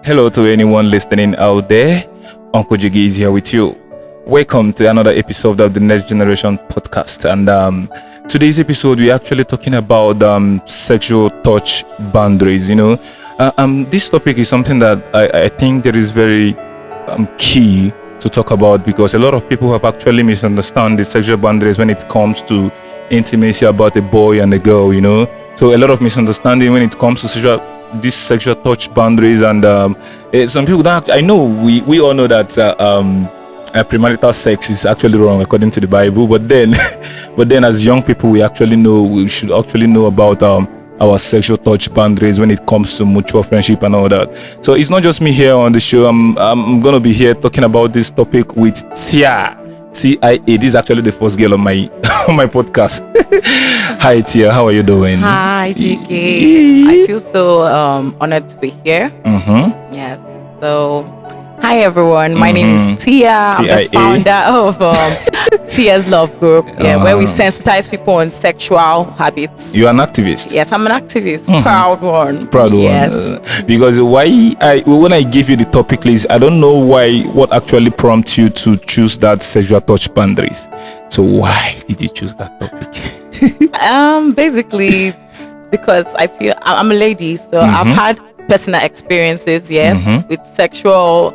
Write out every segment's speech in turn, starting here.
Hello to anyone listening out there. Uncle Jiggy is here with you. Welcome to another episode of the Next Generation podcast. And today's episode, we're actually talking about sexual touch boundaries. This topic is something that I think that is very key to talk about, because a lot of people have actually misunderstood the sexual boundaries when it comes to intimacy about a boy and a girl. So a lot of misunderstanding when it comes to these sexual touch boundaries, and some people don't. I know we all know that premarital sex is actually wrong according to the Bible, but then as young people we should actually know about our sexual touch boundaries when it comes to mutual friendship and all that. So it's not just me here on the show. I'm gonna be here talking about this topic with Tia. TIA. This is actually the first girl on my on my podcast. Hi Tia, how are you doing? Hi JIGGY. I feel so honored to be here. Yes. So hi everyone. My name is Tia. I'm the founder of Tia's Love Group. Where we sensitize people on sexual habits. You're an activist. Yes, I'm an activist. Proud one. Yes. Because when I give you the topic list, I don't know what actually prompts you to choose that sexual touch boundaries. So why did you choose that topic? Basically because I feel I'm a lady, so I've had personal experiences, with sexual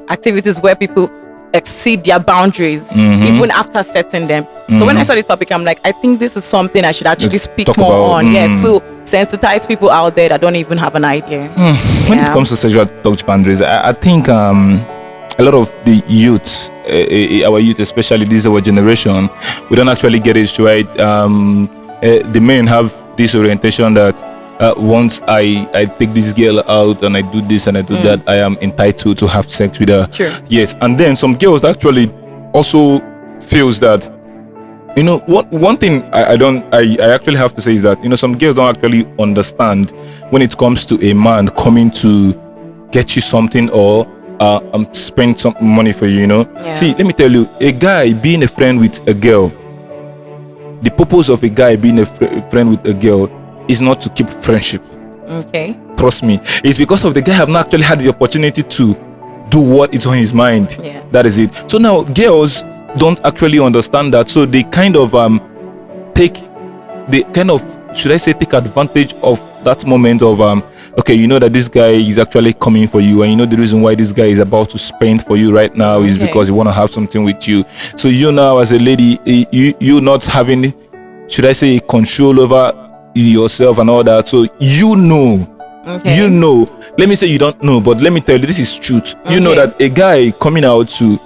activities where people exceed their boundaries even after setting them. So when I saw the topic, I'm like, I think this is something I should actually speak more on. To sensitize people out there that don't even have an idea. When it comes to sexual touch boundaries, I think a lot of the youth, our youth, especially this our generation, we don't actually get it right. The men have this orientation that once I take this girl out and I do this and I do that, I am entitled to have sex with her. Sure. Yes, and then some girls actually also feels that, one thing I actually have to say is that some girls don't actually understand when it comes to a man coming to get you something or spend some money for you. See, let me tell you, a guy being a friend with a girl, the purpose of a guy being a friend with a girl is not to keep friendship. Okay. Trust me. It's because of the guy have not actually had the opportunity to do what is on his mind. Yes. That is it. So now girls don't actually understand that. So they kind of take advantage of that moment of okay, that this guy is actually coming for you, and the reason why this guy is about to spend for you right now is because he want to have something with you. So you now as a lady, you not having, control over yourself and all that. So let me say you don't know, but let me tell you, this is truth. You know that a guy coming out to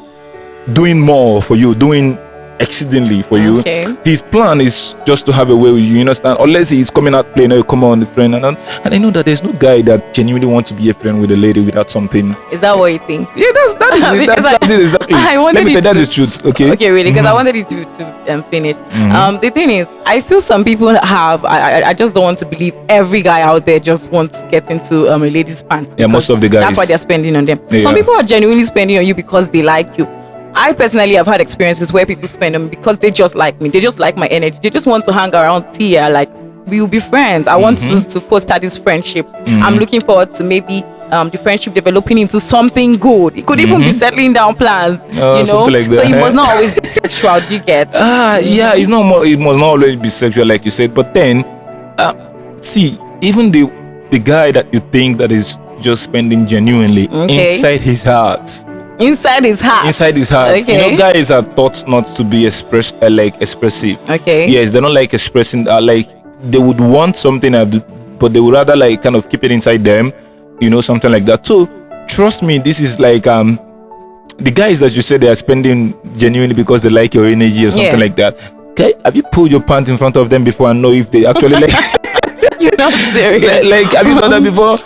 doing more for you, doing exceedingly for you, his plan is just to have a way with you, understand? Unless he's coming out playing, come on, the friend, and I know that there's no guy that genuinely wants to be a friend with a lady without something. Is that what you think? Yeah, that is it. That's it exactly. Let me tell you, that is truth. Okay, really, because I wanted you to finish. The thing is, I feel some people have. I just don't want to believe every guy out there just wants to get into a lady's pants. Yeah, most of the guys. That's why they're spending on them. Yeah. Some people are genuinely spending on you because they like you. I personally have had experiences where people spend them because they just like me. They just like my energy. They just want to hang around Tia. Like, we will be friends. I want to foster this friendship. I'm looking forward to maybe the friendship developing into something good. It could even be settling down plans, something like that. So it must not always be sexual. Do you get? Yeah, it must not always be sexual, like you said. But then, see, even the guy that you think that is just spending genuinely inside his heart. Inside his heart. Okay. Guys are taught not to be expressive. Okay. Yes, they don't like expressing. They would want something, but they would rather kind of keep it inside them. Something like that. So trust me, this is the guys that you said they are spending genuinely because they like your energy or something like that. Okay, have you pulled your pants in front of them before and know if they actually like? You're not serious. Have you done that before?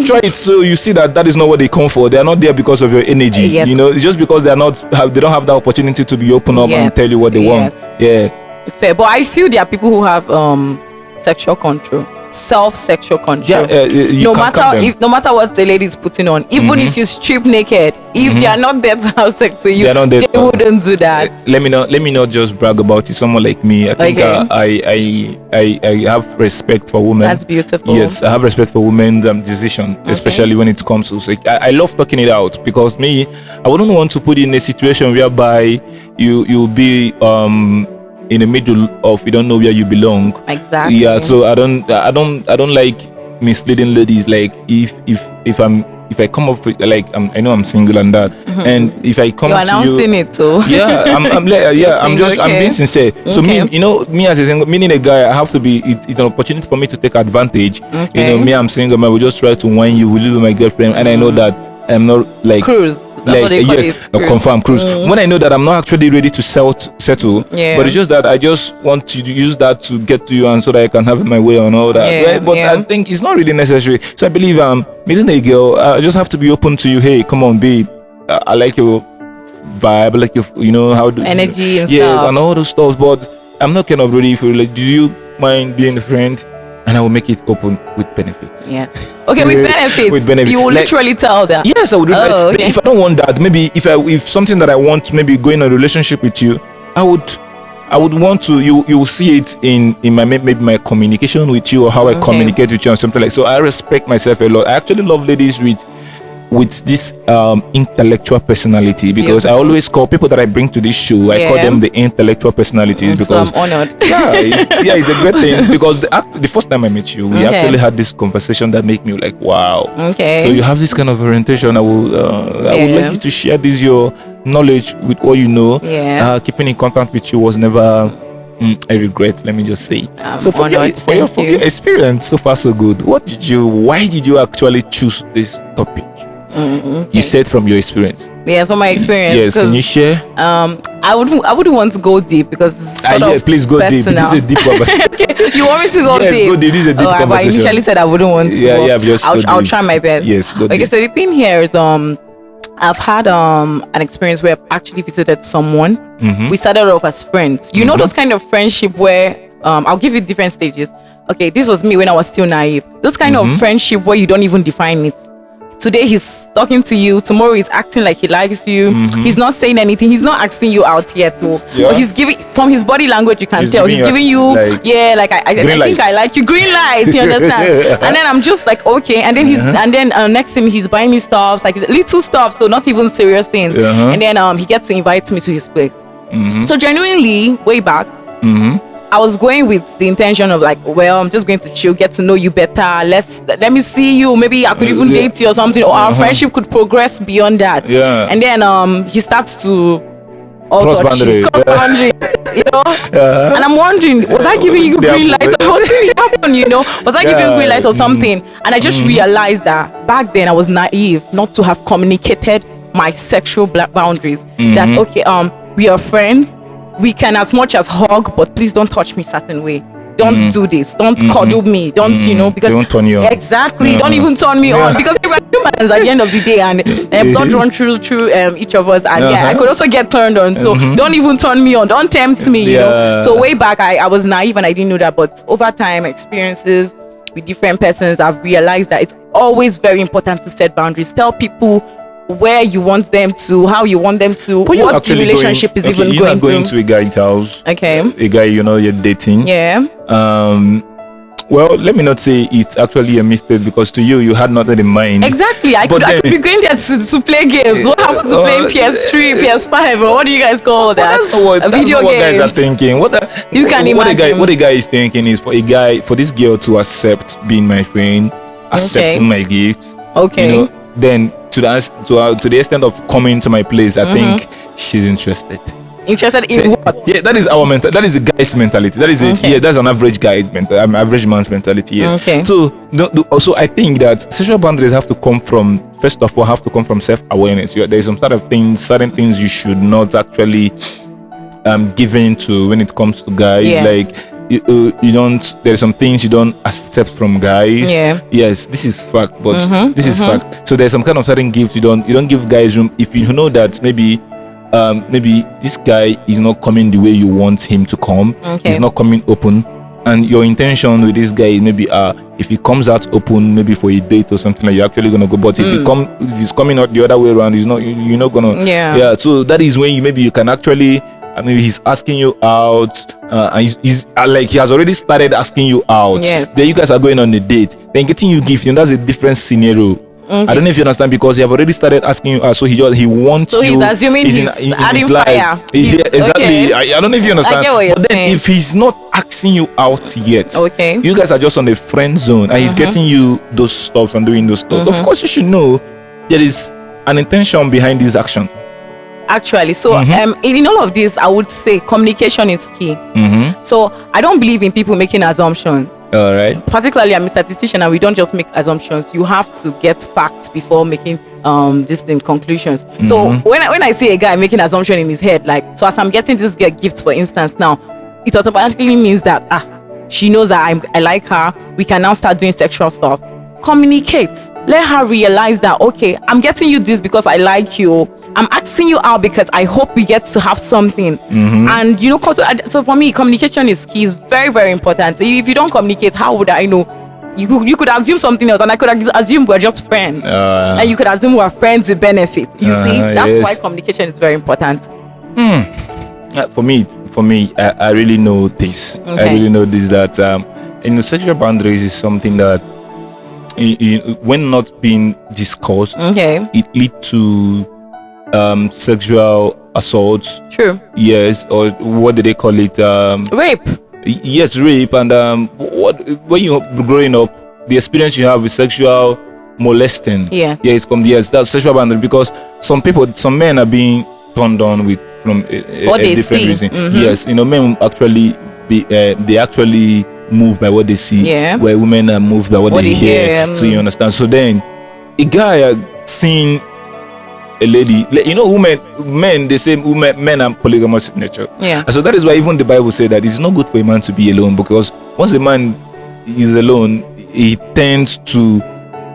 Try it, so you see that is not what they come for. They are not there because of your energy. Yes. It's just because they don't have the opportunity to be open up and tell you what they want. Yeah. Fair, but I feel there are people who have sexual control. self-sexual control. You No can't matter count them. no matter what the lady is putting on, even if you strip naked, if they are not there to have sex with you, They are not there they to- wouldn't do that. Let me not just brag about it. Someone like me, I think I have respect for women. That's beautiful. Yes, I have respect for women's decision, especially when it comes to sex. I love talking it out, because me, I wouldn't want to put you in a situation whereby you'll be in the middle of, you don't know where you belong. Exactly. Yeah, so I don't like misleading ladies. Like if I come up with, like, I know I'm single and that, and if I come You're to you, announcing it, so yeah, I'm single, I'm being sincere. So Okay. me as a single, meaning a guy, I have to be. It's an opportunity for me to take advantage. Okay. Me, I'm single. I will just try to whine you. Will you be my girlfriend? And I know that I'm not like cruise. That's what they call it. Cruise. confirm cruise. When I know that I'm not actually ready to settle, Yeah. but it's just that I just want to use that to get to you, and so that I can have it my way and all that. Yeah, Right? But yeah. I think it's not really necessary. So I believe meeting a girl, I just have to be open to you. Hey, come on, babe. I like your vibe, I like your, how do Energy and yes, stuff. and all those stuff. But I'm not kind of ready for, like, do you mind being a friend? And I will make it open with benefits. Yeah. Okay, with benefits. With benefits. You will Like- literally tell that. Yes, I would do that. Oh, But okay. if I don't want that, maybe if something that I want, maybe going in a relationship with you, I would want to, you will see it in my, maybe my communication with you, or how I communicate with you, and something like. So I respect myself a lot. I actually love ladies with this intellectual personality, because I Beautiful. always call people that I bring to this show, I call Yeah. them the intellectual personalities, So because I'm honored. it's a great thing. Because the first time I met you, we Okay. actually had this conversation that made me like, wow. Okay. So you have this kind of orientation. I would Yeah. like you to share your knowledge with what you know. Yeah. Keeping in contact with you was never a regret. Let me just say. I'm So for your, honored. for your, Thank for you. your experience so far so good. Why did you actually choose this topic? You said from your experience. Yes, from my experience. Yes. Can you 'cause, share? I wouldn't want to go deep, because it's sort Yeah, of please go deep. personal. This is a deep conversation. You want me to go Yes, deep? go deep. This is a deep I conversation. initially said I wouldn't want to. Yeah, but yeah, just go I'll deep. try my best. Yes, go Okay, deep. so the thing here is I've had an experience where I've actually visited someone. We started off as friends. You know those kind of friendship where I'll give you different stages. Okay, this was me when I was still naive. Those kind of friendship where you don't even define it. Today he's talking to you, tomorrow he's acting like he likes you. He's not saying anything, he's not asking you out yet though. Yeah. But he's giving, from his body language you can He's tell, giving he's you giving you like, like I green think I lights. like you, green lights, you understand? And then I'm just like, okay, and then next thing he's buying me stuff, like little stuff, so not even serious things. And then he gets to invite me to his place. So genuinely, way back, I was going with the intention of like, well, I'm just going to chill, get to know you better. Let me see you. Maybe I could even Yeah. date you or something, or our friendship could progress beyond that. Yeah. And then he starts to Cross boundary. cross boundary, you know. And I'm wondering, was I giving you They green have- lights? What really happened? You know, was I giving you green lights or something? And I just realized that back then I was naive not to have communicated my sexual boundaries. That okay, we are friends. We can as much as hug, but please don't touch me certain way. Don't do this. Don't cuddle me. Don't, because Don't turn you on. Exactly. Don't even turn me on, because we're humans at the end of the day, and don't run through each of us. And yeah, I could also get turned on. So don't even turn me on. Don't tempt me. You know. So way back, I was naive and I didn't know that. But over time, experiences with different persons, I've realized that it's always very important to set boundaries. Tell people where you want them to, how you want them to, But you're what the actually relationship is even you're going not going through. to a guy's house. Okay. A guy you're dating. Yeah. Well, let me not say it's actually a mistake, because to you had nothing in mind. Exactly. I But could then- be going there to play games. What happened to playing PS3, PS5, or what do you guys call that? That's not what, Video what games. guys are thinking. You can imagine. What the guy is thinking is for this girl to accept being my friend, accepting my gifts. Okay. Then to the extent of coming to my place, I think she's interested. Interested in what? Yeah, that is our mental. That is a guy's mentality. That is that's an average guy's average man's mentality. Yes. Okay. So also I think that sexual boundaries have to come from, first of all, self-awareness. There's certain things you should not actually give in to when it comes to guys. Yes. Like you don't. There's some things you don't accept from guys. Yeah. Yes, this is fact, but this is fact. So there's some kind of certain gifts you don't give guys room if you know that maybe this guy is not coming the way you want him to come. Okay. He's not coming open. and your intention with this guy is maybe if he comes out open, maybe for a date or something, like you're actually gonna go. But if he's coming out the other way around, you're not gonna. Yeah. So that is when you can actually. I mean, he's asking you out, and he's like he has already started asking you out. Yes. Then you guys are going on a date. Then getting you gift, that's a different scenario. I don't know if you understand, because you have already started asking you out, so he wants you. So he's assuming he's adding fire. Yeah, exactly. Okay. I don't know if you understand. I get what you're but then saying. if he's not asking you out yet, okay, you guys are just on the friend zone, and he's getting you those stuff and doing those stuff. Of course, you should know there is an intention behind this action. Actually, so in all of this, I would say communication is key. So I don't believe in people making assumptions. All right. Particularly, I'm a statistician, and we don't just make assumptions. You have to get facts before making conclusions. So when I see a guy making assumption in his head, like, so as I'm getting this girl gifts, for instance, now it automatically means that she knows that I like her. We can now start doing sexual stuff. Communicate. Let her realize that, okay, I'm getting you this because I like you. I'm asking you out because I hope we get to have something. And so for me, communication is key. It's very, very important. If you don't communicate, how would I know? You could assume something else, and I could assume we're just friends, and you could assume we're friends with benefit. You see, that's why communication is very important. For me, I really know this. Okay. I really know this, that sexual boundaries is something that when not being discussed, it leads to sexual assault. True. Yes, or what do they call it? Rape. Yes, rape. And when you're growing up, the experience you have with sexual molesting. Yes. That's sexual boundary, because some men are being turned on from a different reason. Yes, men actually they actually moved by what they see, where women are moved by what they hear. So you understand. So then a guy seeing a lady, men, they say men are polygamous in nature. Yeah. And so that is why even the Bible said that it's not good for a man to be alone, because once a man is alone, he tends to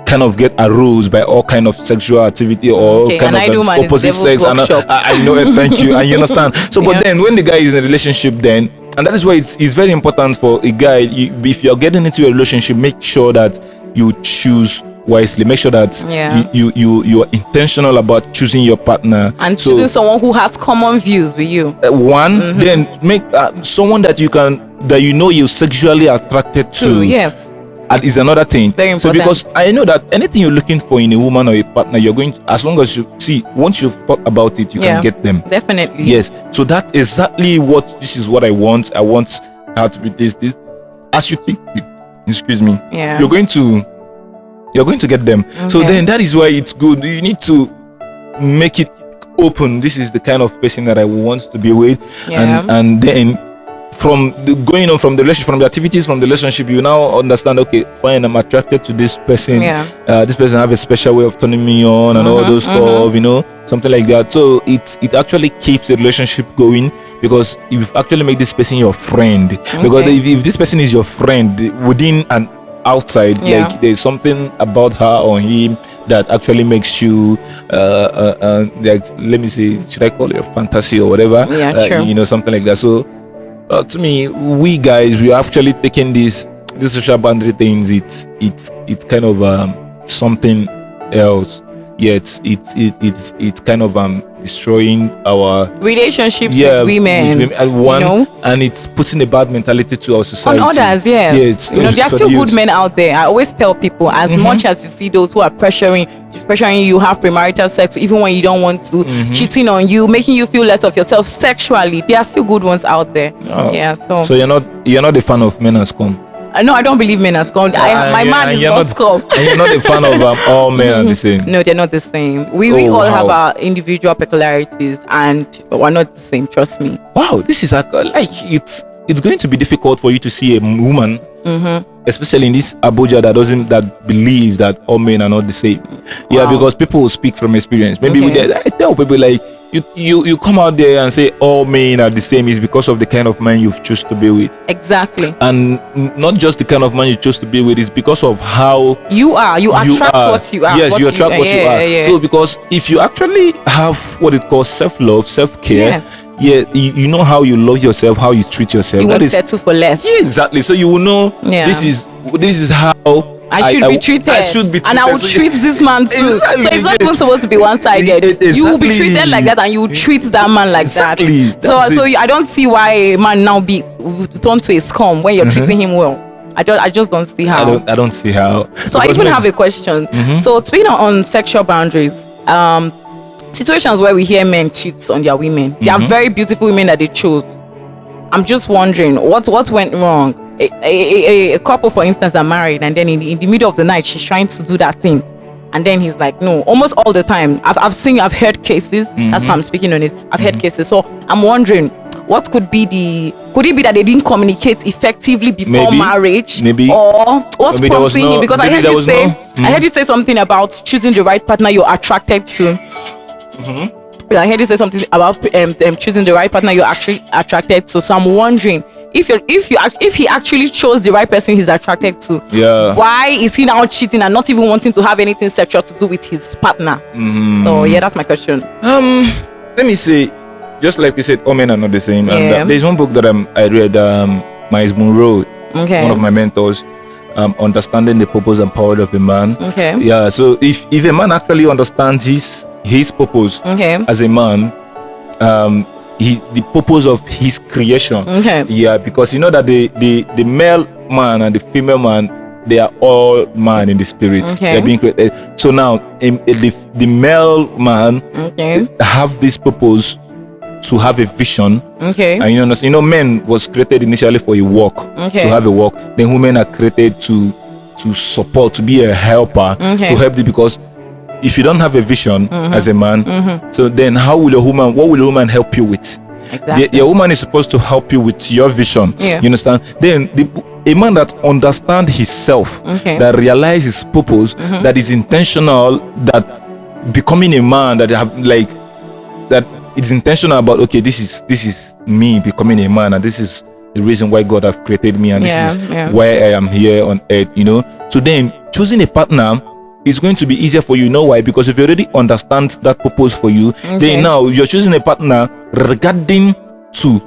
kind of get aroused by all kind of sexual activity or kind of opposite sex. And I know it. Thank you. And you understand. So, but then when the guy is in a relationship, then, and that is why it's very important for a guy, if you're getting into a relationship, make sure that you choose wisely. Make sure that you are intentional about choosing your partner and choosing someone who has common views with you. Then make someone that you're sexually attracted to. Yes. Is another thing. Very important. So because I know that anything you're looking for in a woman or a partner, you're going to, as long as you see, once you've thought about it, you can get them. Definitely. Yes. So that's exactly this is what I want. I want her to be this. As you think, excuse me. Yeah. You're going to get them. Okay. So then that is why it's good. You need to make it open. This is the kind of person that I want to be with. Yeah. And then from the activities from the relationship, you now understand, okay, fine, I'm attracted to this person. This person have a special way of turning me on and all those stuff, something like that. So it actually keeps the relationship going, because you've actually made this person your friend. Because if this person is your friend within and outside, like there's something about her or him that actually makes you like, let me say, should I call it a fantasy or whatever? Sure. Something like that. So to me, we guys, we actually taking this social boundary things. It's kind of something else. It's kind of destroying our relationships with women, and it's putting a bad mentality to our society. On others, yes. There are still good men out there. I always tell people, as much as you see those who are pressuring you, have premarital sex, even when you don't want to, cheating on you, making you feel less of yourself sexually, there are still good ones out there. So you're not a fan of men as scum? No, I don't believe men are scum. My man is not scum. And you're not a fan of all men are the same? No, they're not the same. We all have our individual peculiarities, and we're not the same. Trust me. Wow, this is like it's going to be difficult for you to see a woman, especially in this Abuja that believes that all men are not the same. Yeah, because people will speak from experience. Maybe I tell people, like, you come out there and say all men are the same is because of the kind of man you've chosen to be with. Exactly. And not just the kind of man you chose to be with, it's because of how you are. You attract what you are. Yes, you attract what you are. So because if you actually have what it calls self-love, self-care, you know how you love yourself, how you treat yourself. You won't settle for less. Yeah, exactly. So you will know this is how I should be treated. I should be treated. And I will treat this man too. Exactly. So it's not even supposed to be one-sided. Exactly. You will be treated like that, and you will treat that man like that. So I don't see why a man now be turned to a scum when you're treating him well. I just don't see how. I don't see how. So I even have a question. So speaking on sexual boundaries, situations where we hear men cheat on their women, they are very beautiful women that they chose. I'm just wondering what went wrong. A couple, for instance, are married, and then in the middle of the night she's trying to do that thing, and then he's like, no. Almost all the time I've heard cases. That's why I'm speaking on it. I've heard cases. So I'm wondering, what could it be that they didn't communicate effectively before marriage? Maybe. Or what's prompting him? Because I heard you say something about choosing the right partner you're attracted to. I heard you say something about choosing the right partner you're actually attracted to. So I'm wondering, if he actually chose the right person he's attracted to, why is he now cheating and not even wanting to have anything sexual to do with his partner? So that's my question. Let me say, just like we said, all men are not the same. And there's one book that I read, Miles Monroe, one of my mentors, Understanding the Purpose and Power of a Man. So if a man actually understands his purpose as a man, the purpose of his creation, because you know that the male man and the female man, they are all man in the spirit. They're being created. So now the male man have this purpose to have a vision. And you know, men was created initially for a work, to have a work. Then women are created to support, to be a helper, to help them, because if you don't have a vision as a man, so then what will a woman help you with? Exactly. Your woman is supposed to help you with your vision. You understand? Then a man that understands himself, that realizes his purpose, that is intentional, that becoming a man, that it's intentional about, okay, this is me becoming a man, and this is the reason why God have created me, and this is why I am here on earth. So then choosing a partner is going to be easier for you. You know why? Because if you already understand that purpose for you, then now you're choosing a partner regarding to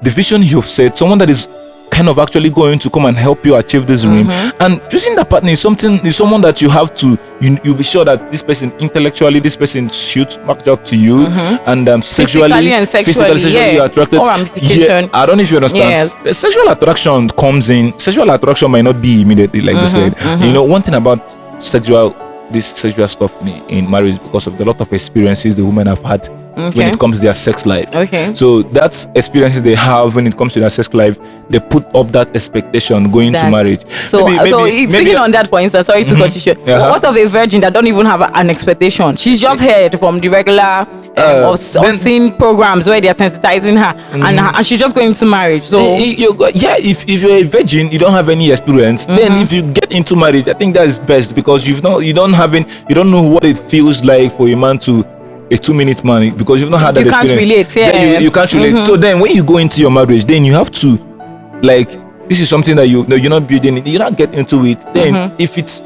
the vision you've set, someone that is kind of actually going to come and help you achieve this dream. And choosing that partner is someone that you have to you be sure that this person intellectually, this person should match up to you, and physically you're attracted. I don't know if you understand. The sexual attraction comes in. Sexual attraction might not be immediately, like they said. One thing about sexual stuff in marriage, because of the lot of experiences the women have had when it comes to their sex life. So that's experiences they have when it comes to their sex life. They put up that expectation going to marriage. So speaking on that, for instance, sorry to cut you short. What of a virgin that don't even have an expectation? She's just heard from the regular or seen programs where they are sensitizing her, and she's just going into marriage. So if you're a virgin, you don't have any experience. Then if you get into marriage, I think that is best, because you don't know what it feels like for a man to a 2-minute man, because you've not had that experience. You can't relate. So then when you go into your marriage, then you have to, like, this is something that you're not building, you not get into it. Then if it's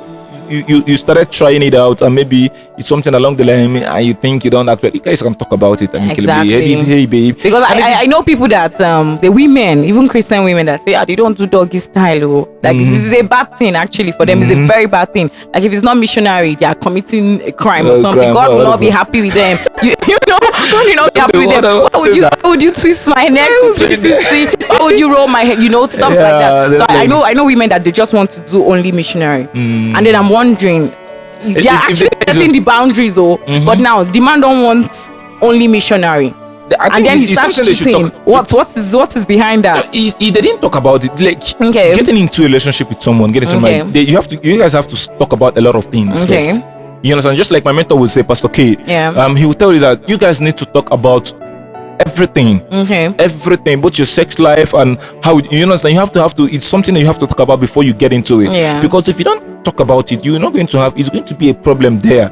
you started trying it out, and maybe it's something along the line, and you think you don't actually, you guys can talk about it. Hey babe. Because I know people that the women, even Christian women, that say, they don't do doggy style. Like this is a bad thing actually for them. It's a very bad thing. Like if it's not missionary, they are committing a crime or something. God will not be happy with them. God will not be happy with them. Why would you twist my neck? Why would you roll my head? Stuff like that. So I know women that they just want to do only missionary, and then I'm wondering, they are actually setting the boundaries, but now the man don't want only missionary. And then he starts cheating. What is behind that? They didn't talk about it. Like getting into a relationship with someone, you guys have to talk about a lot of things first. You understand? Just like my mentor would say, Pastor K. He will tell you that you guys need to talk about everything, both your sex life and how you understand. You have to. It's something that you have to talk about before you get into it. Because if you don't talk about it, you're not going to have. It's going to be a problem there.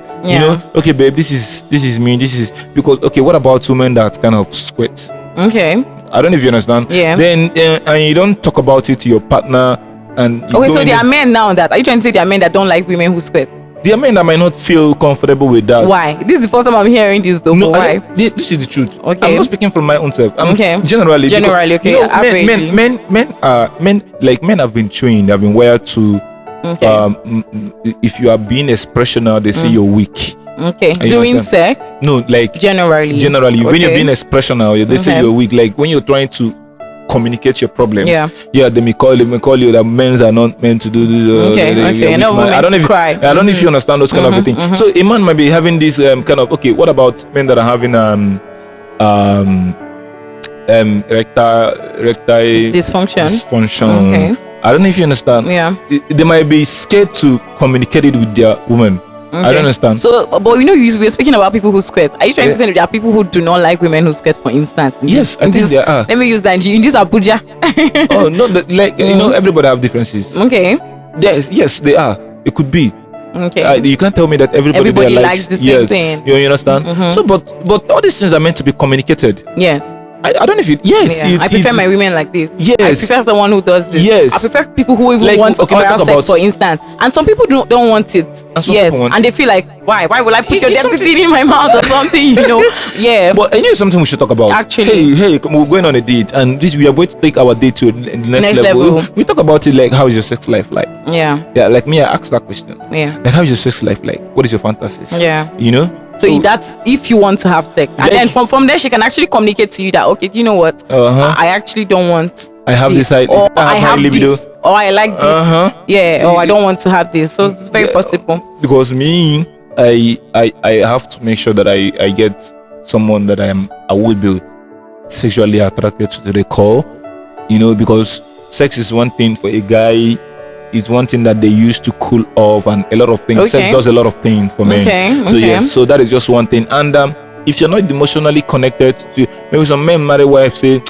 Okay, babe, this is me. This is because what about women that kind of squirt? I don't know if you understand. Then and you don't talk about it to your partner. And so there are men now that, are you trying to say there are men that don't like women who squirt? there are men that might not feel comfortable with that. Why? This is the first time I'm hearing this though. No, why? This is the truth. Okay. I'm not speaking from my own self. Okay. Generally, okay. You know, men have been trained, have been wired to. Okay. If you are being expressional, they say you're weak. Okay. Doing sex? No, like generally. Okay. When you're being expressional, they say you're weak. Like when you're trying to communicate your problems. They may call you that men are not meant to do this. Okay. No, I don't know if cry. I don't know if you understand those kind of things. So a man might be having this kind of, okay, what about men that are having erectile dysfunction? Okay. I don't know if you understand. They might be scared to communicate it with their woman. Okay. I don't understand. So, but you know, we're speaking about people who squirt. Are you trying to say that there are people who do not like women who squirt, for instance? Yes, I think there are. Let me use that in this Abuja. Oh, no, you know, everybody have differences. Okay. Yes, they are. It could be. Okay. You can't tell me that everybody likes the same thing. You understand? So, but all these things are meant to be communicated. Yes. I don't know if it. I prefer my women like this. Yes. I prefer someone who does this. Yes. I prefer people who even want oral sex, for instance. And some people don't want it. And they feel like, why will I put your dirty thing in my mouth or something? You know? Yeah. But I know something we should talk about. Actually, hey, we're going on a date, and we are going to take our date to the next level. We talk about it like, how is your sex life like? Yeah. Like me, I asked that question. Yeah. Like, how is your sex life like? What is your fantasies? Yeah. You know. So that's if you want to have sex, and then from there she can actually communicate to you that, okay, do you know what? I actually don't want. I have this idea. Or I have this. Or I like this. Yeah. Or I don't want to have this. So it's very possible. Because me, I have to make sure that I get someone that I would be sexually attracted to the core. You know, because sex is one thing for a guy. Is one thing that they use to cool off, and a lot of things. Okay. Sex does a lot of things for men. So yes, so that is just one thing. And if you're not emotionally connected to, maybe some men marry wife say,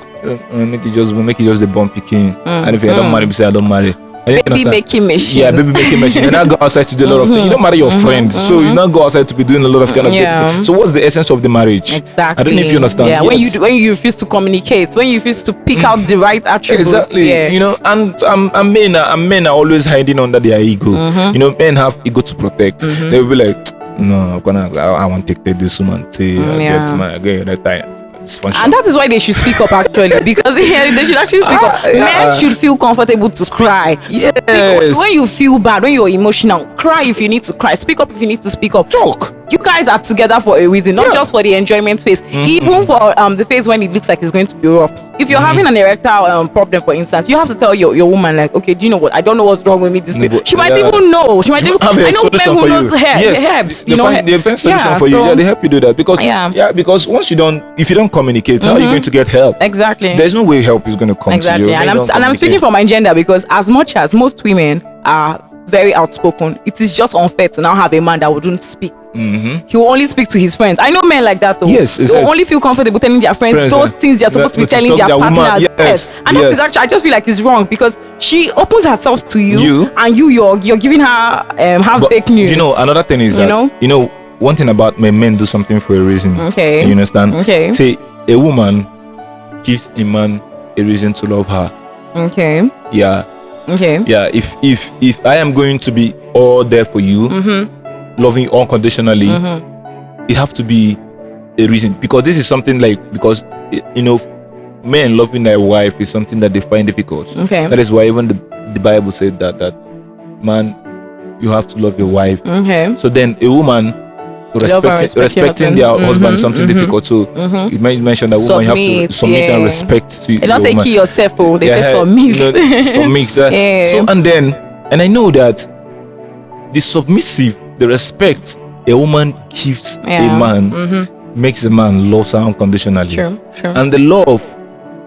make it just the bump picking. And if I don't marry, say I don't marry. Baby making machine. Yeah, baby making machine. You not go outside to do a lot of things. You don't marry your friend, so you not go outside to be doing a lot of kind of things. So what's the essence of the marriage? Exactly. I don't know if you understand. Yeah, when you refuse to communicate, when you refuse to pick out the right attributes. Exactly. Yeah. You know, and men are always hiding under their ego. You know, men have ego to protect. They will be like, no, I want to take this woman till I get that time. And that is why they should speak up, actually, because they should actually speak up. Men should feel comfortable to cry. Yes. So when you feel bad, when you're emotional, cry if you need to cry. Speak up if you need to speak up. Talk. You guys are together for a reason, not just for the enjoyment phase. Even for the phase when it looks like it's going to be rough. If you're having an erectile problem, for instance, you have to tell your woman, like, okay, do you know what? I don't know what's wrong with me this week. She might even know. She might even. I know men who knows herbs. They find solution for you. Yeah, they help you do that because because if you don't communicate, how are you going to get help? Exactly. There's no way help is going to come to you. And I'm speaking for my gender, because as much as most women are very outspoken, it is just unfair to now have a man that wouldn't speak. He will only speak to his friends. I know men like that though. Yes, they will only feel comfortable telling their friends those things they're supposed to be telling their partners. And that is actually, I just feel like it's wrong, because she opens herself to you. And you're giving her half fake news. You know, another thing is that one thing about men do something for a reason. Okay. You understand? Okay. Say a woman gives a man a reason to love her. Okay. Yeah. Okay. Yeah. If I am going to be all there for you, loving you unconditionally, it have to be a reason, because this is something like, because men loving their wife is something that they find difficult. Okay. That is why even the Bible said that man, you have to love your wife. Okay. So then a woman respecting their husband is something difficult. So you mentioned that woman, you have to submit and respect to you. They don't say kill yourself, they say submit. Submit. So and I know that the submissive, the respect a woman gives a man makes a man love her unconditionally. True. And the love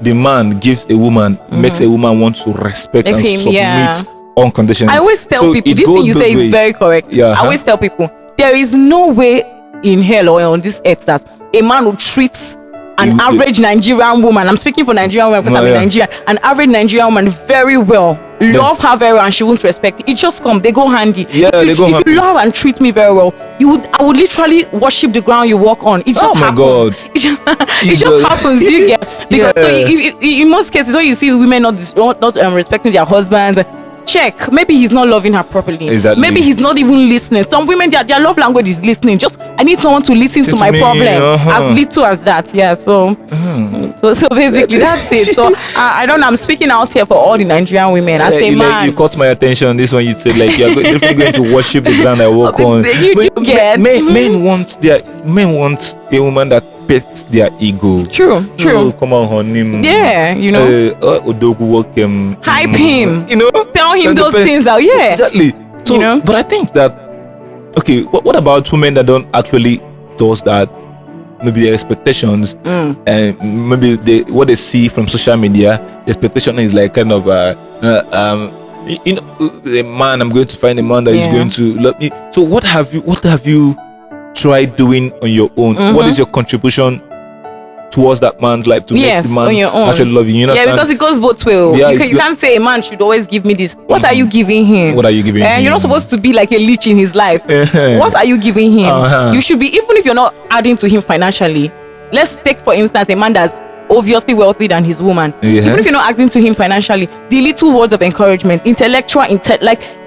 the man gives a woman makes a woman want to respect and submit unconditionally. I always tell people, this thing you say is very correct. I always tell people, there is no way in hell or on this earth that a man will treat an average Nigerian woman, I'm speaking for Nigerian women because I'm a Nigerian, an average Nigerian woman very well, love her very well, and she won't respect it. It just come, they go handy. If you love and treat me very well, I would literally worship the ground you walk on. It just happens. It just happens. You get, because so in most cases when you see women not respecting their husbands, check. Maybe he's not loving her properly. Exactly. Maybe he's not even listening. Some women, their love language is listening. Just, I need someone to listen to my problem. As little as that. Yeah. So basically that's it. So I don't know. I'm speaking out here for all the Nigerian women. I say, man, like, you caught my attention. This one you said like you're definitely going to worship the ground I walk on. You do get. Men want a woman that pets their ego. True. Oh, come on, honey. Yeah, you know. Hype him. You know, tell him those things out. Yeah, exactly. So, you know? But I think that okay. What about women that don't actually does that? Maybe their expectations and maybe what they see from social media. The expectation is like kind of you know, a man. I'm going to find a man that is going to love me. So what have you tried doing on your own? What is your contribution towards that man's life to make the man on your own. actually love you? You know? Yeah, because it goes both ways. Yeah, you can't say a man should always give me this. What are you giving him? What are you giving him? You're not supposed to be like a leech in his life. What are you giving him? You should be, even if you're not adding to him financially. Let's take for instance a man that's obviously wealthy than his woman. Even if you're not acting to him financially, the little words of encouragement, intellectual,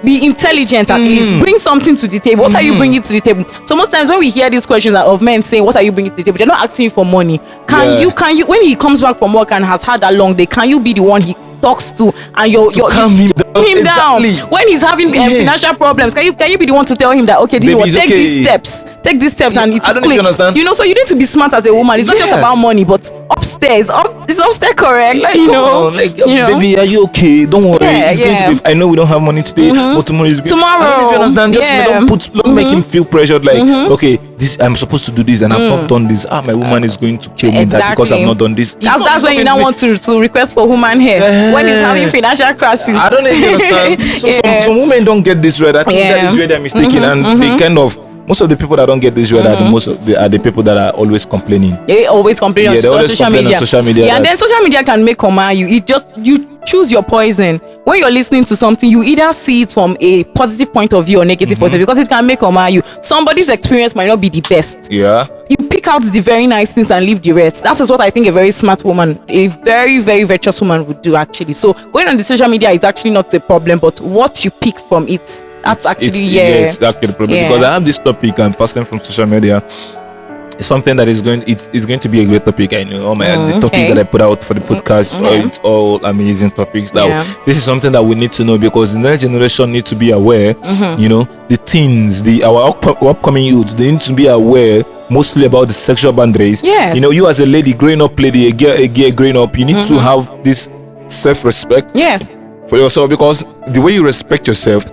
be intelligent at least. Bring something to the table. What are you bringing to the table? So most times when we hear these questions of men saying, "What are you bringing to the table?" They're not asking you for money. Can you when he comes back from work and has had a long day, can you be the one he talks to and you calm him down when he's having financial problems? Can you be the one to tell him that take these steps and it's click? You know, so you need to be smart as a woman. It's not just about money, but upstairs correct? Like, you know, baby, are you okay? Don't worry, it's going to be. I know we don't have money today, but tomorrow is good. Tomorrow, I don't know if you understand. Just don't make him feel pressured. Like, okay, this I'm supposed to do this, and I've not done this. My woman is going to kill me that because I've not done this. That's when you now want to request for woman hair when he's having financial crisis. I don't know if you understand. So some women don't get this right. I think that is where they're mistaken, and they kind of. Most of the people that don't get this right are the people that are always complaining. They always complain on social media. Yeah, and then social media can make command you. You choose your poison. When you're listening to something, you either see it from a positive point of view or negative point of view, because it can make command you. Somebody's experience might not be the best. Yeah. You pick out the very nice things and leave the rest. That is what I think a very smart woman, a very, very virtuous woman would do actually. So going on the social media is actually not a problem, but what you pick from it. That's actually yes, that's the problem. Because I have this topic and fasting from social media. It's something that is going to be a great topic. I know. The topic that I put out for the podcast, it's all amazing topics. Now, this is something that we need to know, because the next generation need to be aware. You know, the teens, our upcoming youth, they need to be aware mostly about the sexual boundaries. Yes. You know, you as a lady growing up, a girl growing up, you need to have this self-respect. Yes. For yourself, because the way you respect yourself,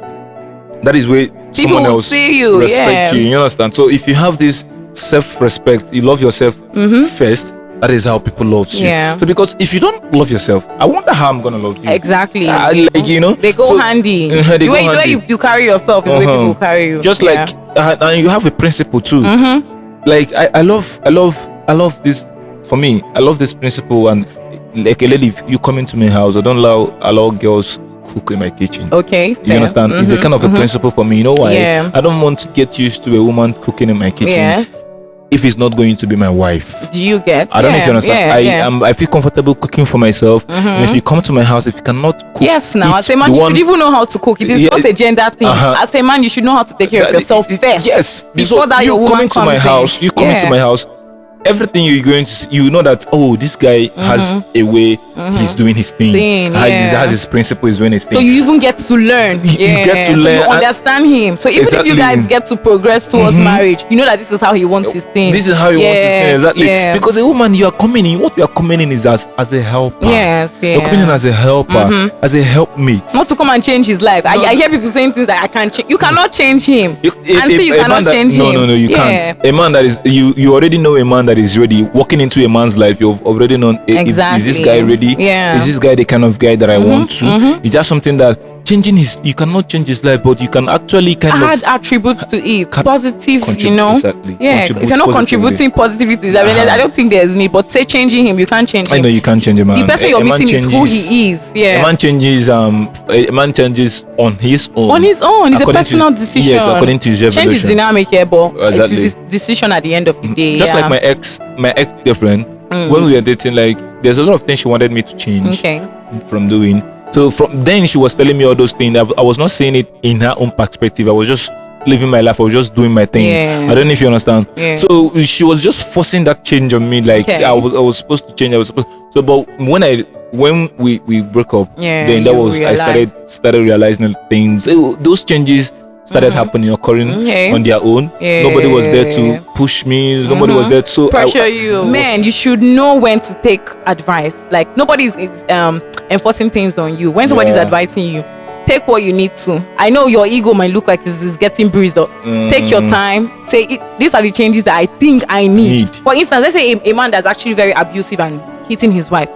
that is where someone else respect you. You understand? So if you have this self-respect, you love yourself first. That is how people love you. Yeah. So because if you don't love yourself, I wonder how I'm gonna love you. Exactly. They go handy. The way you carry yourself is the way people carry you. Just like and you have a principle too. Like I love this. For me, I love this principle. And like a lady, if you come into my house, I don't allow girls cook in my kitchen. Okay, fair. You understand? It's a kind of a principle for me. You know why? Yeah. I don't want to get used to a woman cooking in my kitchen if it's not going to be my wife. Do you get? I don't know if you understand. I feel comfortable cooking for myself. And if you come to my house, if you cannot cook, as a man, you should even know how to cook. It is not a gender thing. As a man, you should know how to take care of yourself first. Yes. Before that, your woman into my house. You come into my house. Everything you're going to see, you know that this guy has a way he's doing his thing. Has his principle, he's doing his thing. So you even get to learn. You get to learn. You understand him. So even if you guys get to progress towards marriage, you know that this is how he wants his thing. This is how he wants his thing, exactly. Because a woman, what you are coming in is as a helper. You're coming in as a helper, as a helpmate. Not to come and change his life. I hear people saying things like, I can't change. You cannot change him. You cannot change him. No, you can't. A man that is you already know a man that is ready. Walking into a man's life, you've already known. Exactly. Is this guy ready? Is this guy the kind of guy that I want to? Is that something that you cannot change his life, but you can actually add attributes to it, positive, Exactly. If you're not contributing positively to his life, I don't think there's need. But say changing him, you can't change him. I know you can't change a man. The person you're meeting is who he is. A man changes. A man changes on his own. On his own, it's a personal decision. Yes, according to his evolution. Change is dynamic here, but it is his decision at the end of the day. Just like my ex girlfriend, when we were dating, like there's a lot of things she wanted me to change from doing. So from then she was telling me all those things. I was not saying it in her own perspective. I was just living my life. I was just doing my thing. Yeah. I don't know if you understand. Yeah. So she was just forcing that change on me. Like Okay. I was supposed to change. But when we broke up, then that was realized. I started realizing things. Those changes started happening, occurring on their own. Nobody was there to push me. Nobody was there to pressure you. Man, you should know when to take advice. Like nobody's enforcing things on you. When somebody's advising you, take what you need to. I know your ego might look like this is getting bruised up. Take your time. Say these are the changes that I think I need. For instance, let's say a man that's actually very abusive and hitting his wife.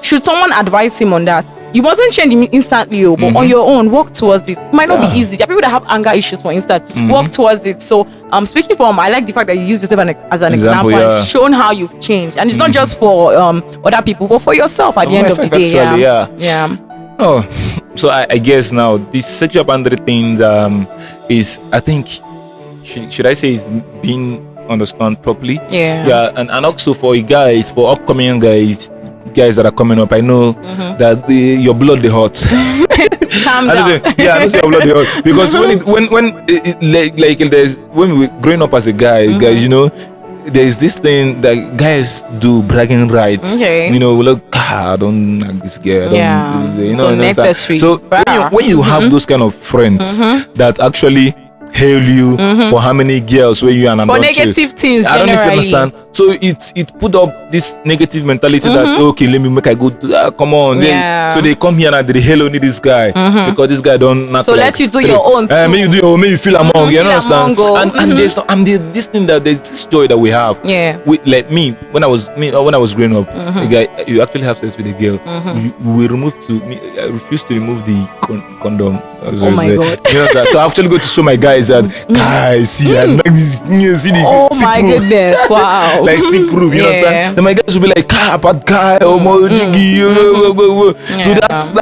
Should someone advise him on that? You mustn't change him instantly, but on your own, work towards it. It might not be easy. There are people that have anger issues, for instance. Work towards it. So, speaking from, I like the fact that you use yourself as an example and shown how you've changed. And it's not just for other people, but for yourself at the end of the day. Actually, yeah. Oh, so I guess now this sexual boundary things is, I think, should I say, is being understood properly. Yeah, and also for guys, for upcoming guys that are coming up, I know that your blood they hot. Calm down. I know your blood they hot because when we growing up as a guy, guys, you know, there's this thing that guys do, bragging rights. You know, look, I don't like this girl. You know, so necessary. So when you have those kind of friends that actually hail you for how many girls where you and for negative things, I don't know if you understand. So it put up this negative mentality that okay, let me make I go do come on. So they come here and they hail only this guy because this guy don't not so let you do your own too. May you do your own, may you feel among, you understand? And there's this thing that there's this joy that we have. With like me when I was growing up, the guy, you actually have sex with a girl, I refuse to remove the condom. Oh my God. You know that? So I actually go to show my guys that guys see I like this, see the oh my goodness, wow. Like see proof, you understand? Then my guys will be like bad guy or more jiggy. So that's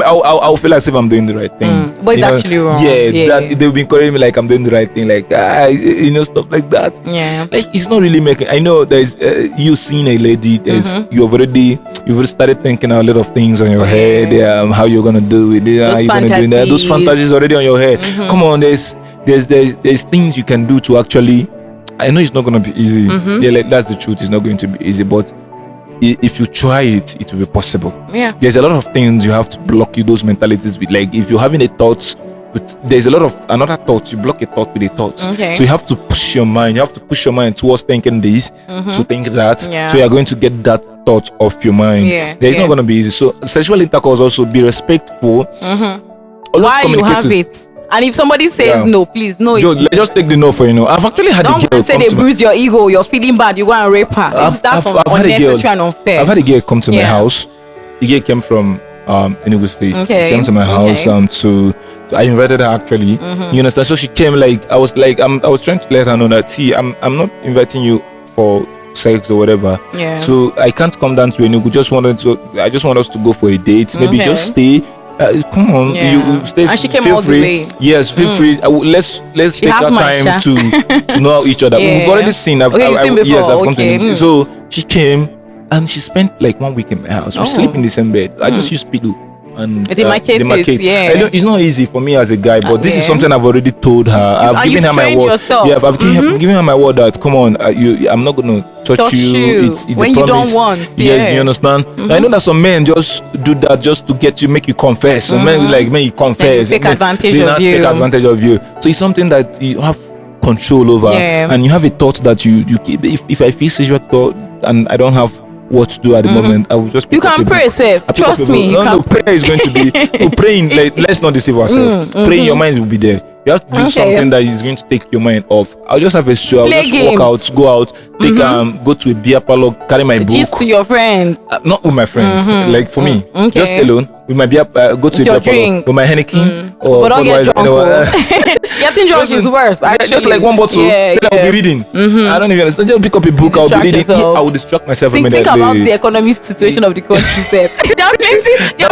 I'll feel as if I'm doing the right thing. But it's actually wrong. That they'll be encouraging me like I'm doing the right thing, like you know, stuff like that. Like it's not really making. I know there's you seeing a lady, there's you've already started thinking a lot of things on your head, how you're gonna do it, how you're gonna do that. Those fantasies already on your head. Come on, there's things you can do to actually. I know it's not gonna be easy. Like, that's the truth. It's not going to be easy, but if you try it, it will be possible. There's a lot of things you have to block you those mentalities with. Like if you're having a thought, there's a lot of another thoughts. You block a thought with a thought. So you have to push your mind. You have to push your mind towards thinking this, to think that. So you're going to get that thought off your mind. It's not gonna be easy. So sexual intercourse also be respectful. Why you have it? And if somebody says no, please no. Just take the no for you know. I've actually had a girl. Don't say they bruise your ego. You're feeling bad. You go and rape her. That's unnecessary and unfair. I've had a girl come to my house. The girl came from NGO State. She came to my house. I invited her actually. You understand? So she came like I was trying to let her know that see, I'm not inviting you for sex or whatever. So I can't come down to NGO. I just want us to go for a date. Maybe just stay. Come on, you stay. And she came feel all free. the way. Yes, feel free. Let's take our time to know each other. We've already seen. You've seen before. Yes, I've come to. So she came and she spent like 1 week in my house. We sleep in the same bed. I just use pillow and demarcate. I know it's not easy for me as a guy, but this is something I've already told her. I've given her my word. I've given her my word that come on, I'm not gonna touch you. It's when a promise. You don't want. Yes, you understand. I know that some men just do that just to make you confess. Some men like make you confess. Take advantage of you. So it's something that you have control over, and you have a thought that you keep. If I feel sexual thought and I don't have what to do at the moment, I will just you can pray safe. Trust me. No, prayer is going to be praying. Like, let's not deceive ourselves. Praying, your mind will be there. You have to do something that is going to take your mind off. I'll just have a show. I'll just walk out, go out, take go to a beer parlor, carry my book. Just to your friends. Not with my friends. Like for me, just alone with my beer. Go to a beer parlor with my Henneken or but don't get drunk. Getting drunk is worse. Actually, just like one bottle. Then I'll be reading. I don't even understand. Just pick up a book. I'll be reading. I will distract myself. Think about the economic situation of the country. There are plenty. That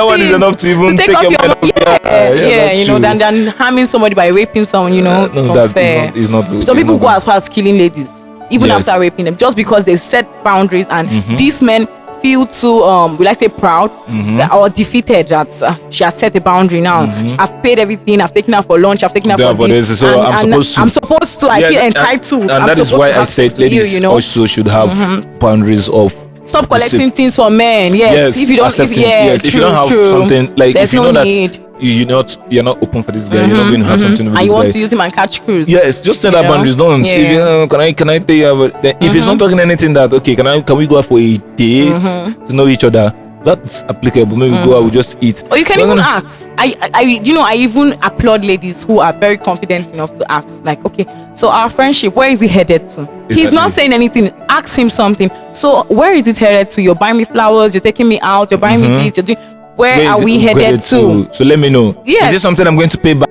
one is enough to even take your mind off. You know, than harming somebody by raping someone. You know, it's unfair. It's not good. Some people go as far as killing ladies even after raping them, just because they've set boundaries and these men feel too will I say proud or defeated that she has set a boundary now. I've paid everything, I've taken her for lunch, I've taken her for this, so and I'm supposed to. I feel entitled, and that is why I said ladies also should have boundaries of stop collecting things from men. Yes, if you don't, if you don't have something like, there's if you no know need. that you're not open for this guy, you're not going to have something with and this you want guy. to use him and catch cruise. Yes, just set that boundaries. Don't if you, can I tell you if it's not talking anything that can we go out for a date to know each other? That's applicable. Maybe go out, we just eat. Or you can even ask. I even applaud ladies who are very confident enough to ask. Like, okay, so our friendship, where is it headed to? He's not saying anything. Ask him something. So where is it headed to? You're buying me flowers. You're taking me out. You're buying me this. You're doing. Where are we headed to? So let me know. Yes. Is this something I'm going to pay back?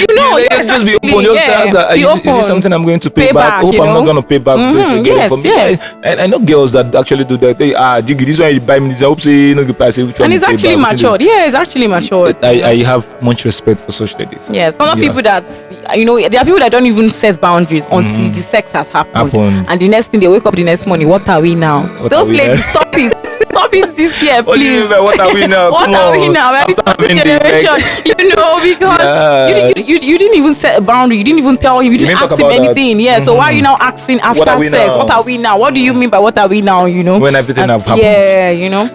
You know, yes, just be open. Is this something I'm going to pay back? I hope I'm not going to pay back this weekend. Yes. I know girls that actually do that. They Jiggy, this one you buy me this. I hope say no, you pass it. And it's actually matured. Yeah, it's actually matured. I have much respect for such ladies. Yes, some people that there are people that don't even set boundaries until the sex has happened. And the next thing they wake up the next morning, what are we now? Those ladies, stop it. Stop it this year, please. What do you mean by what are we now? What are we now? We're the generation, because you didn't even set a boundary. You didn't even tell him. You didn't ask him anything. That. Yeah. So why are you now asking after sex? What are we now? What do you mean by what are we now? When everything have happened. Yeah,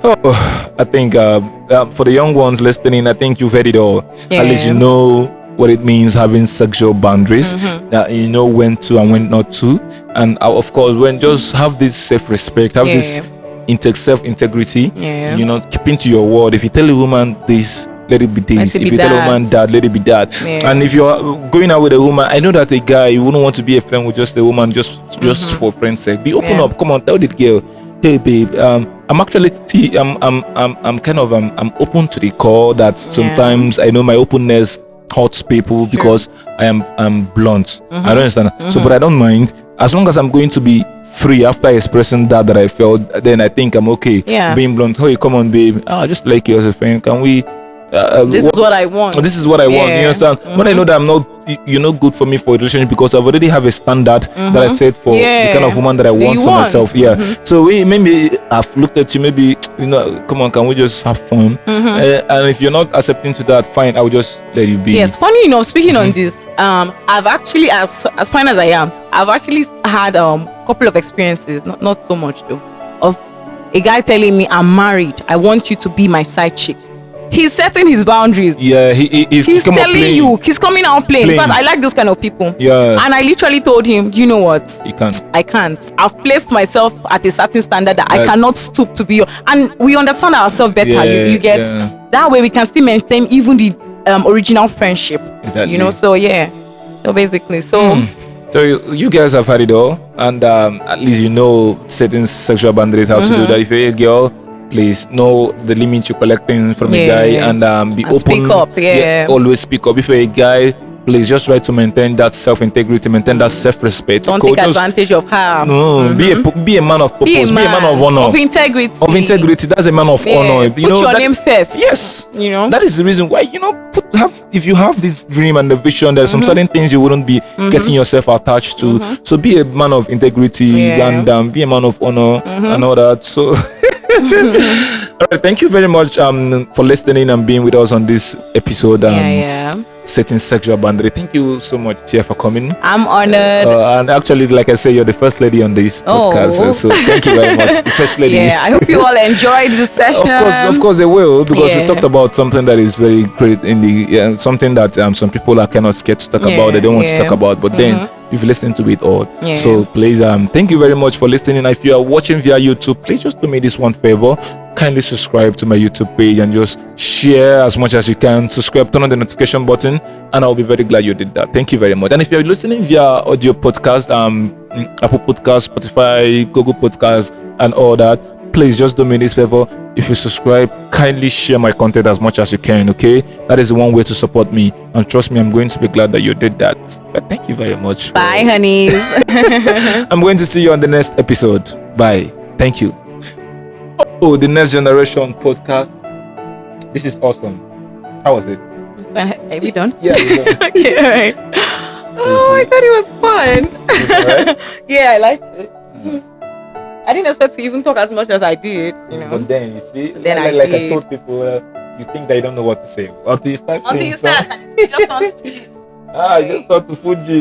Oh, I think for the young ones listening, I think you've heard it all. At least you know what it means having sexual boundaries. That you know when to and when not to, and of course when just have this self-respect, have this self-integrity. Keeping to your word. If you tell a woman this, let it be this. If you tell a woman that, let it be that. And if you're going out with a woman, I know that a guy, you wouldn't want to be a friend with just a woman just for friend's sake. Be open up. Come on, tell the girl, hey babe, I'm actually I'm kind of I'm open to the call. That sometimes I know my openness hurts people because I'm blunt. I don't understand. So, but I don't mind as long as I'm going to be free after expressing that I felt. Then I think I'm okay. Being blunt. Hey, come on, babe. I just like you as a friend. Can we? This is what I want. This is what I want. You understand? When I know that I'm not, you're not good for me for a relationship because I've already have a standard that I set for the kind of woman that I want for myself. So maybe I've looked at you. Maybe come on, can we just have fun? And if you're not accepting to that, fine. I will just let you be. Yes. Funny enough, speaking on this, I've actually, as fine as I am, I've actually had couple of experiences. Not so much though. Of a guy telling me, "I'm married. I want you to be my side chick." He's setting his boundaries. Yeah, he's telling you. He's coming out playing. Because I like those kind of people. Yeah. And I literally told him, you know what? You can't. I can't. I've placed myself at a certain standard that I cannot stoop to be your. And we understand ourselves better. You get that way we can still maintain even the original friendship. Exactly. So So basically, So you guys have had it all, and at least setting sexual boundaries, how to do that. If you're a girl, please know the limits you're collecting from a guy, and be open. Speak up, always speak up. If you're a guy, please just try to maintain that self-integrity, maintain that self-respect. Don't take advantage of her. No, be a man of purpose, be a man of honor, of integrity. That's a man of honor. Put your name first. Yes, that is the reason why if you have this dream and the vision, there's some certain things you wouldn't be getting yourself attached to. So be a man of integrity and be a man of honor and all that. So. All right, thank you very much for listening and being with us on this episode. Setting sexual boundary. Thank you so much, Tia, for coming. I'm honored. And actually, like I say, you're the first lady on this podcast. So thank you very much, the first lady. I hope you all enjoyed the session. Of course, they will, because we talked about something that is very great in the something that some people are kind of scared to talk about. They don't want to talk about, but then you've listened to it all. So please, thank you very much for listening. If you are watching via YouTube, please just do me this one favor. Kindly subscribe to my YouTube page and just share as much as you can. Subscribe, turn on the notification button, and I'll be very glad you did that. Thank you very much. And if you're listening via audio podcast, Apple Podcast, Spotify, Google Podcast, and all that, please just do me this favor. If you subscribe, kindly share my content as much as you can, okay? That is the one way to support me. And trust me, I'm going to be glad that you did that. But thank you very much. Bye, honeys. I'm going to see you on the next episode. Bye. Thank you. Oh, the Next Generation podcast. This is awesome. How was it? Are we done? Yeah, we're done. Okay, all right. Oh, I thought it was fun. Right? Yeah, I liked it. I didn't expect to even talk as much as I did, you know. But then you see, Then like I I told people, you think that you don't know what to say until you start Until saying you start, and it just turns to gist. I just thought to Fuji.